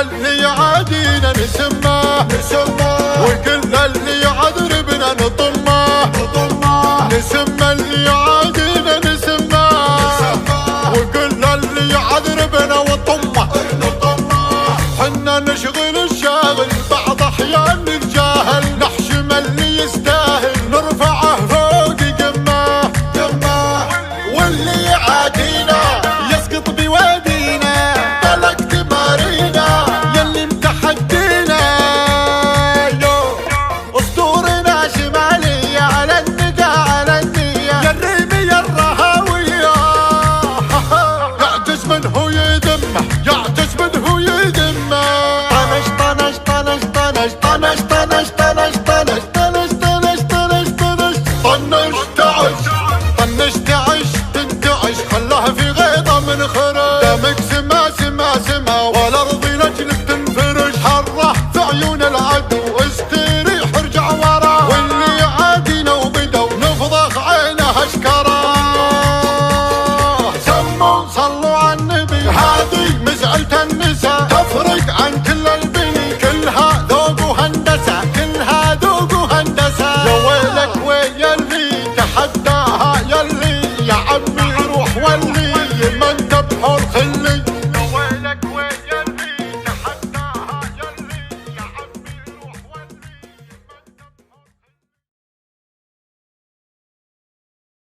اللي يعادينا نسمه وكل اللي يعذربنا نطمه نسمه اللي يعادينا نسمه وكل اللي يعذربنا وطمه حنا نشغل الشاغل بعض احيان نتجاهل نحشم اللي يستاهل نرفعه فوق قمه واللي يعادينا يسقط بوادينا طلق تمارينا يلي متحدينا اسطورنا شمالية على الندى على النية يا الريمي يا الرهاوية يعجز من هو يدمه يعجز من هو يدمه طنش طنش طنش طنش طنش طنش طنش طنش طنش طنش طنش طنش تعش طنش تعش تنتعش خلاها في غيظة من خرج دمك سما سما سما والارض لجلك تنفرش حره في عيون العدو استريح ارجع ورا واللي يعادينا وبدوا نفضخ عينه اشكره سموا صلوا على النبي هذه مسألة النساء تفرق عن كل البني كلها ذوق وهندسة كلها ذوق وهندسة يا ويلك ويل يلي تحداها يلي يا عمي روح ولي ما انت بحول خلي